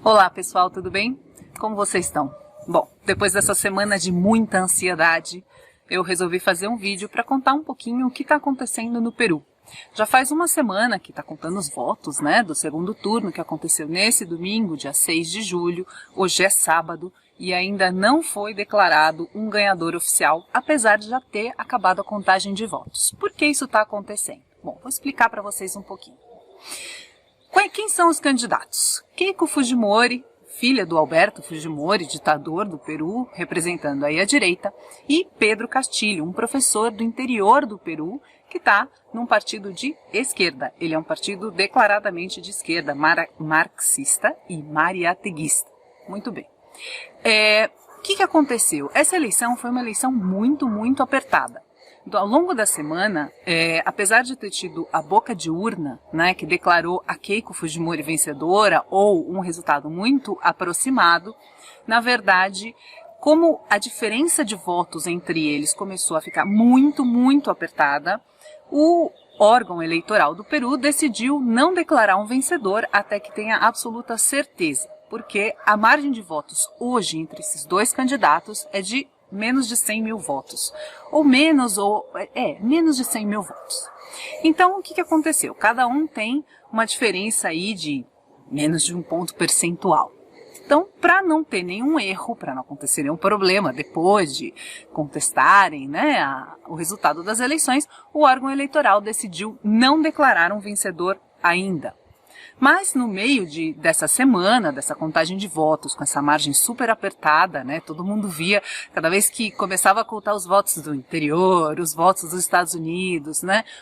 Olá pessoal, tudo bem? Como vocês estão? Bom, depois dessa semana de muita ansiedade, eu resolvi fazer um vídeo para contar um pouquinho o que está acontecendo no Peru. Já faz uma semana que está contando os votos, do segundo turno que aconteceu nesse domingo, dia 6 de julho, hoje é sábado, e ainda não foi declarado um ganhador oficial, apesar de já ter acabado a contagem de votos. Por que isso está acontecendo? Bom, vou explicar para vocês um pouquinho. Quem são os candidatos? Keiko Fujimori, filha do Alberto Fujimori, ditador do Peru, representando aí a direita, e Pedro Castillo, um professor do interior do Peru, que está num partido de esquerda. Ele é um partido declaradamente de esquerda, marxista e mariateguista. Muito bem. O que aconteceu? Essa eleição foi uma eleição muito apertada. Ao longo da semana, apesar de ter tido a boca de urna, que declarou a Keiko Fujimori vencedora, ou um resultado muito aproximado, na verdade, como a diferença de votos entre eles começou a ficar muito apertada, o órgão eleitoral do Peru decidiu não declarar um vencedor até que tenha absoluta certeza, porque a margem de votos hoje entre esses dois candidatos é de menos de 100 mil votos, menos de 100 mil votos. Então, o que aconteceu? Cada um tem uma diferença aí de menos de um ponto percentual. Então, para não ter nenhum erro, para não acontecer nenhum problema depois de contestarem o resultado das eleições, o órgão eleitoral decidiu não declarar um vencedor ainda. Mas no meio dessa semana, dessa contagem de votos, com essa margem super apertada, todo mundo via, cada vez que começava a contar os votos do interior, os votos dos Estados Unidos,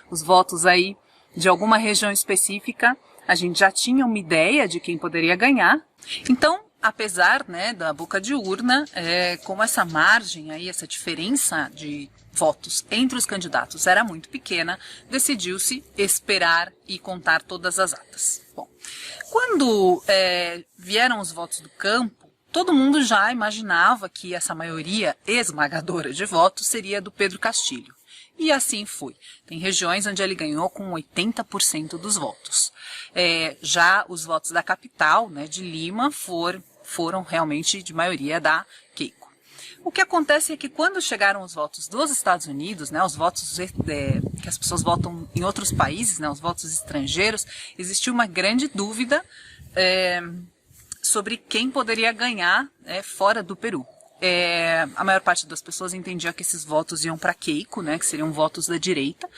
os votos aí de alguma região específica, a gente já tinha uma ideia de quem poderia ganhar. Então, apesar da boca de urna, como essa margem aí, essa diferença de votos entre os candidatos era muito pequena, decidiu-se esperar e contar todas as atas. Bom, quando vieram os votos do campo, todo mundo já imaginava que essa maioria esmagadora de votos seria do Pedro Castillo. E assim foi. Tem regiões onde ele ganhou com 80% dos votos. Já os votos da capital, de Lima, foram realmente de maioria da Keiko. O que acontece é que quando chegaram os votos dos Estados Unidos, os votos que as pessoas votam em outros países, os votos estrangeiros, existiu uma grande dúvida sobre quem poderia ganhar fora do Peru. A maior parte das pessoas entendia que esses votos iam para Keiko, que seriam votos da direita,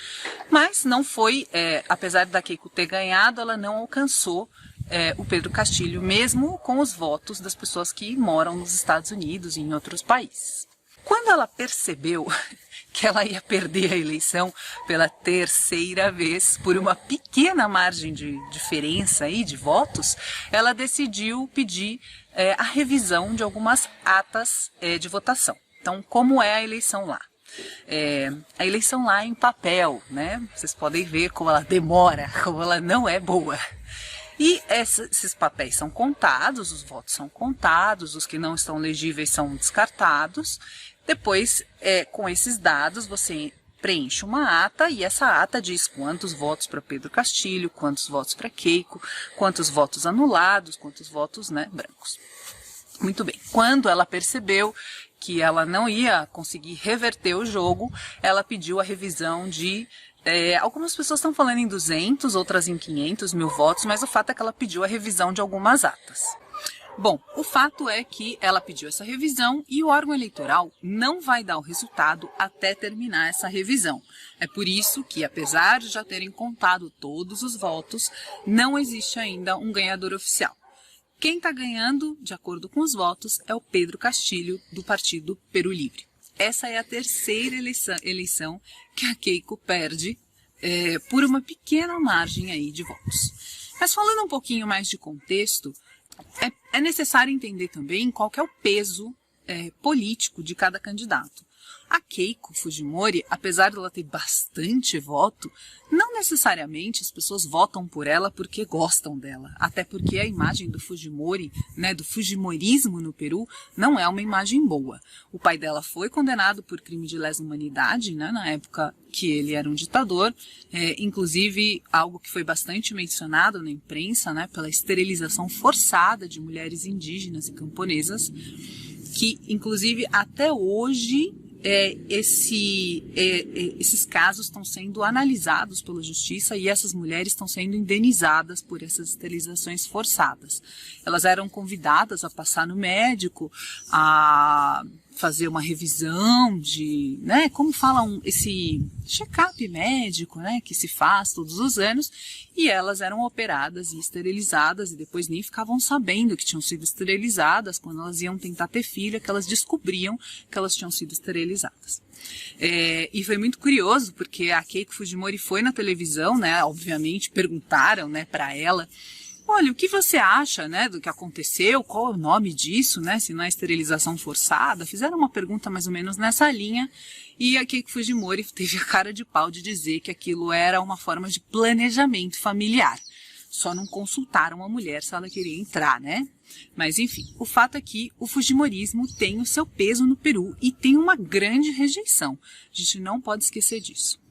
mas não foi, apesar da Keiko ter ganhado, ela não alcançou o Pedro Castillo, mesmo com os votos das pessoas que moram nos Estados Unidos e em outros países. Quando ela percebeu que ela ia perder a eleição pela terceira vez, por uma pequena margem de diferença aí de votos, ela decidiu pedir a revisão de algumas atas de votação. Então, como é a eleição lá? A eleição lá é em papel, Vocês podem ver como ela demora, como ela não é boa. E esses papéis são contados, os votos são contados, os que não estão legíveis são descartados. Depois, com esses dados, você preenche uma ata e essa ata diz quantos votos para Pedro Castillo, quantos votos para Keiko, quantos votos anulados, quantos votos brancos. Muito bem. Quando ela percebeu que ela não ia conseguir reverter o jogo, ela pediu a revisão de... algumas pessoas estão falando em 200, outras em 500 mil votos, mas o fato é que ela pediu a revisão de algumas atas. Bom, o fato é que ela pediu essa revisão e o órgão eleitoral não vai dar o resultado até terminar essa revisão. É por isso que, apesar de já terem contado todos os votos, não existe ainda um ganhador oficial. Quem está ganhando, de acordo com os votos, é o Pedro Castillo, do partido Peru Livre. Essa é a terceira eleição que a Keiko perde por uma pequena margem aí de votos. Mas falando um pouquinho mais de contexto, é necessário entender também qual que é o peso político de cada candidato. A Keiko Fujimori, apesar de ela ter bastante voto, não necessariamente as pessoas votam por ela porque gostam dela. Até porque a imagem do Fujimori, né, do fujimorismo no Peru, não é uma imagem boa. O pai dela foi condenado por crime de lesa humanidade, né, na época que ele era um ditador, inclusive algo que foi bastante mencionado na imprensa, né, pela esterilização forçada de mulheres indígenas e camponesas, que inclusive até hoje esses casos estão sendo analisados pela justiça e essas mulheres estão sendo indenizadas por essas esterilizações forçadas. Elas eram convidadas a passar no médico, a fazer uma revisão de, né, como falam, esse check-up médico, né, que se faz todos os anos, e elas eram operadas e esterilizadas e depois nem ficavam sabendo que tinham sido esterilizadas. Quando elas iam tentar ter filho, é que elas descobriam que elas tinham sido esterilizadas. E foi muito curioso porque a Keiko Fujimori foi na televisão, né, obviamente perguntaram, né, para ela: olha, o que você acha, né, do que aconteceu? Qual é o nome disso, né, se não é esterilização forçada? Fizeram uma pergunta mais ou menos nessa linha e a Keiko Fujimori teve a cara de pau de dizer que aquilo era uma forma de planejamento familiar. Só não consultaram a mulher se ela queria entrar, né? Mas enfim, o fato é que o fujimorismo tem o seu peso no Peru e tem uma grande rejeição. A gente não pode esquecer disso.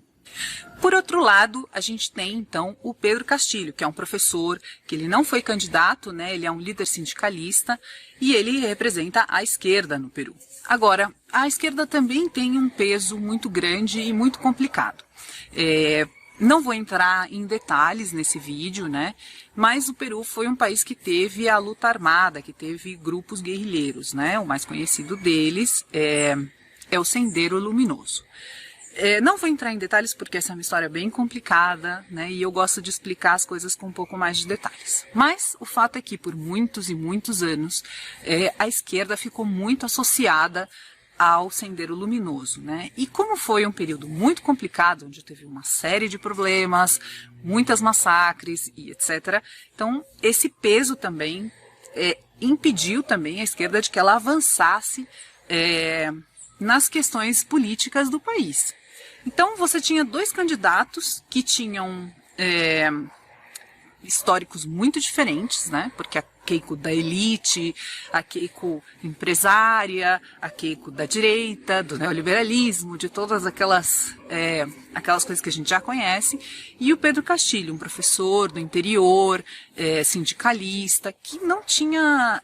Por outro lado, a gente tem então o Pedro Castilho, que é um professor, que ele não foi candidato, né? Ele é um líder sindicalista e ele representa a esquerda no Peru. Agora, a esquerda também tem um peso muito grande e muito complicado. Não vou entrar em detalhes nesse vídeo, né? Mas o Peru foi um país que teve a luta armada, que teve grupos guerrilheiros, né? O mais conhecido deles é o Sendero Luminoso. Não vou entrar em detalhes porque essa é uma história bem complicada, né? E eu gosto de explicar as coisas com um pouco mais de detalhes. Mas o fato é que por muitos e muitos anos a esquerda ficou muito associada ao Sendero Luminoso, né? E como foi um período muito complicado, onde teve uma série de problemas, muitas massacres e etc., então esse peso também impediu também a esquerda de que ela avançasse nas questões políticas do país. Então você tinha dois candidatos que tinham históricos muito diferentes, né? Porque a Keiko da elite, a Keiko empresária, a Keiko da direita, do neoliberalismo, de todas aquelas coisas que a gente já conhece, e o Pedro Castilho, um professor do interior, sindicalista, que não tinha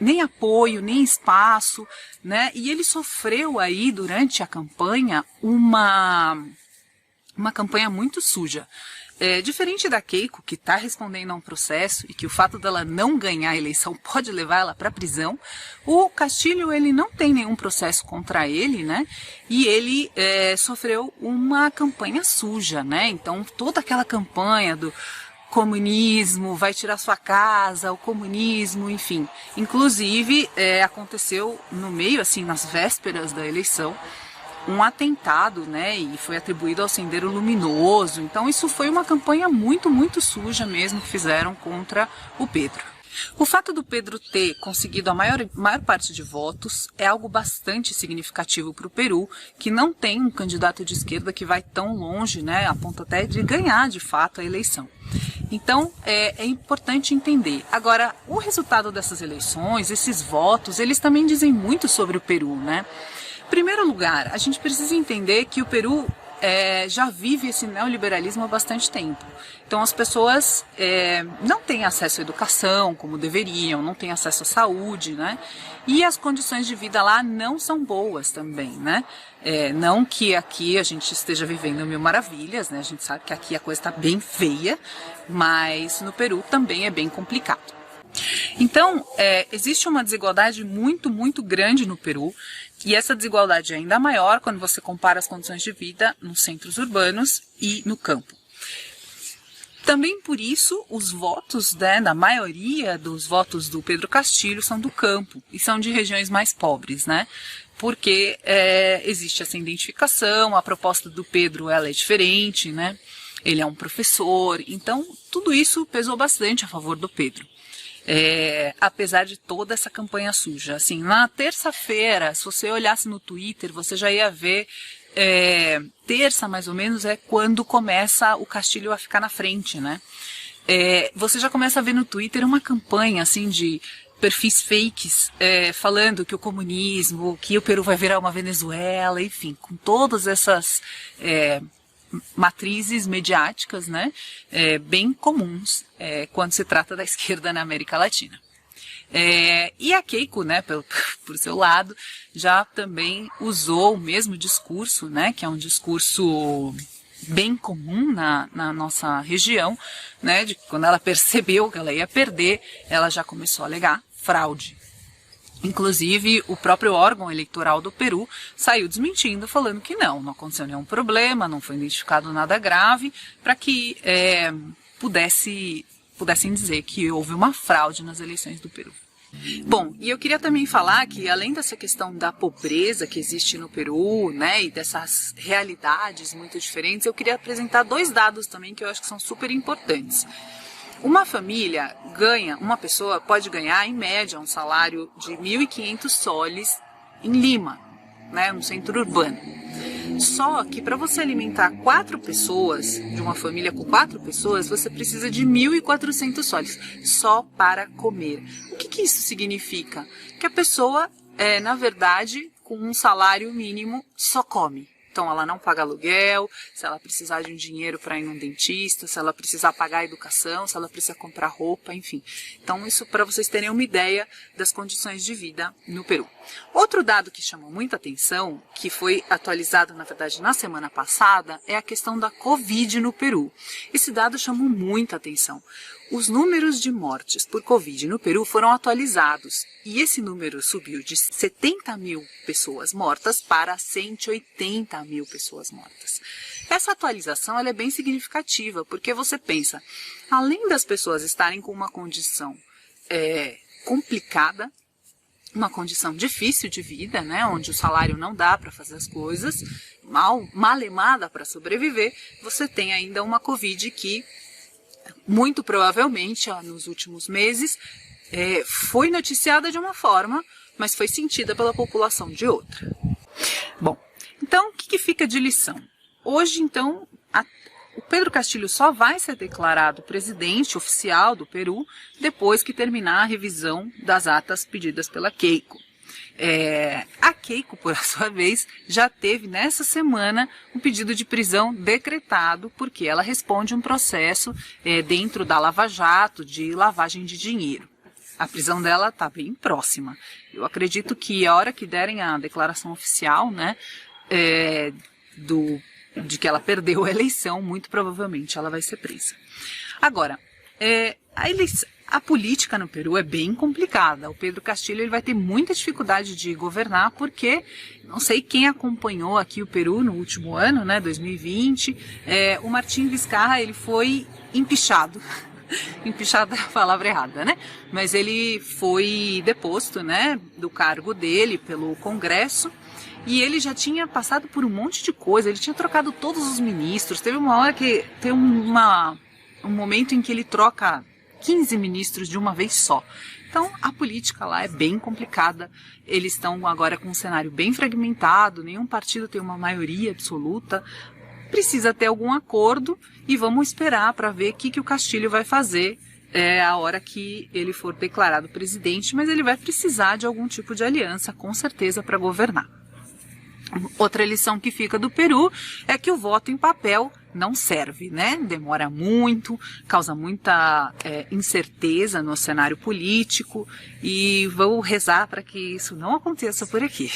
nem apoio, nem espaço, né? E ele sofreu aí durante a campanha uma campanha muito suja. Diferente da Keiko, que está respondendo a um processo e que o fato dela não ganhar a eleição pode levar ela para a prisão, o Castilho ele não tem nenhum processo contra ele, né? E ele sofreu uma campanha suja, né? Então toda aquela campanha do comunismo, vai tirar sua casa, o comunismo, enfim. Inclusive, aconteceu no meio, assim, nas vésperas da eleição, um atentado, né, e foi atribuído ao Sendero Luminoso. Então isso foi uma campanha muito, muito suja mesmo que fizeram contra o Pedro. O fato do Pedro ter conseguido a maior parte de votos é algo bastante significativo para o Peru, que não tem um candidato de esquerda que vai tão longe, né, a ponto até de ganhar de fato a eleição. Então é importante entender. Agora, o resultado dessas eleições, esses votos, eles também dizem muito sobre o Peru, né? Em primeiro lugar, a gente precisa entender que o Peru já vive esse neoliberalismo há bastante tempo. Então as pessoas não têm acesso à educação como deveriam, não têm acesso à saúde, né? E as condições de vida lá não são boas também, né? Não que aqui a gente esteja vivendo mil maravilhas, né? A gente sabe que aqui a coisa está bem feia, mas no Peru também é bem complicado. Então, existe uma desigualdade muito, muito grande no Peru, e essa desigualdade é ainda maior quando você compara as condições de vida nos centros urbanos e no campo. Também por isso, os votos, né, da maioria dos votos do Pedro Castilho são do campo e são de regiões mais pobres, né? Porque existe essa identificação, a proposta do Pedro ela é diferente, né? ele é um professor, então tudo isso pesou bastante a favor do Pedro. Apesar de toda essa campanha suja. Assim, na terça-feira, se você olhasse no Twitter, você já ia ver, terça mais ou menos é quando começa o Castilho a ficar na frente, né? Você já começa a ver no Twitter uma campanha assim de perfis fakes falando que o comunismo, que o Peru vai virar uma Venezuela, enfim, com todas essas matrizes mediáticas, né, bem comuns quando se trata da esquerda na América Latina. E a Keiko, né, por seu lado, já também usou o mesmo discurso, né, que é um discurso bem comum na nossa região, né, de quando ela percebeu que ela ia perder, ela já começou a alegar fraude. Inclusive, o próprio órgão eleitoral do Peru saiu desmentindo, falando que não aconteceu nenhum problema, não foi identificado nada grave, para que pudessem dizer que houve uma fraude nas eleições do Peru. Bom, e eu queria também falar que, além dessa questão da pobreza que existe no Peru, né, e dessas realidades muito diferentes, eu queria apresentar 2 dados também que eu acho que são super importantes. Uma família uma pessoa pode ganhar, em média, um salário de 1.500 soles em Lima, né, no centro urbano. Só que para você alimentar 4 pessoas, de uma família com 4 pessoas, você precisa de 1.400 soles, só para comer. O que isso significa? Que a pessoa, na verdade, com um salário mínimo, só come. Então ela não paga aluguel, se ela precisar de um dinheiro para ir num dentista, se ela precisar pagar a educação, se ela precisar comprar roupa, enfim. Então isso para vocês terem uma ideia das condições de vida no Peru. Outro dado que chamou muita atenção, que foi atualizado na verdade na semana passada, é a questão da Covid no Peru. Esse dado chamou muita atenção. Os números de mortes por Covid no Peru foram atualizados e esse número subiu de 70 mil pessoas mortas para 180 mil pessoas mortas. Essa atualização ela é bem significativa, porque você pensa, além das pessoas estarem com uma condição complicada, uma condição difícil de vida, né, onde o salário não dá para fazer as coisas, malemada para sobreviver, você tem ainda uma Covid que muito provavelmente, nos últimos meses, foi noticiada de uma forma, mas foi sentida pela população de outra. Bom, então o que fica de lição? Hoje, então, o Pedro Castillo só vai ser declarado presidente oficial do Peru depois que terminar a revisão das atas pedidas pela Keiko. A Keiko, por sua vez, já teve nessa semana um pedido de prisão decretado porque ela responde um processo dentro da Lava Jato de lavagem de dinheiro. A prisão dela está bem próxima. Eu acredito que a hora que derem a declaração oficial, né, de que ela perdeu a eleição, muito provavelmente ela vai ser presa. Agora, a política no Peru é bem complicada. O Pedro Castillo ele vai ter muita dificuldade de governar porque, não sei quem acompanhou aqui o Peru no último ano, né, 2020, o Martín Vizcarra ele foi empichado. Empichada é a palavra errada, né? Mas ele foi deposto, né, do cargo dele pelo Congresso. E ele já tinha passado por um monte de coisa, ele tinha trocado todos os ministros. Teve uma hora que tem um momento em que ele troca 15 ministros de uma vez só. Então a política lá é bem complicada, eles estão agora com um cenário bem fragmentado, nenhum partido tem uma maioria absoluta, precisa ter algum acordo e vamos esperar para ver o que o Castillo vai fazer a hora que ele for declarado presidente, mas ele vai precisar de algum tipo de aliança, com certeza, para governar. Outra lição que fica do Peru é que o voto em papel não serve, né? Demora muito, causa muita incerteza no cenário político e vou rezar para que isso não aconteça por aqui.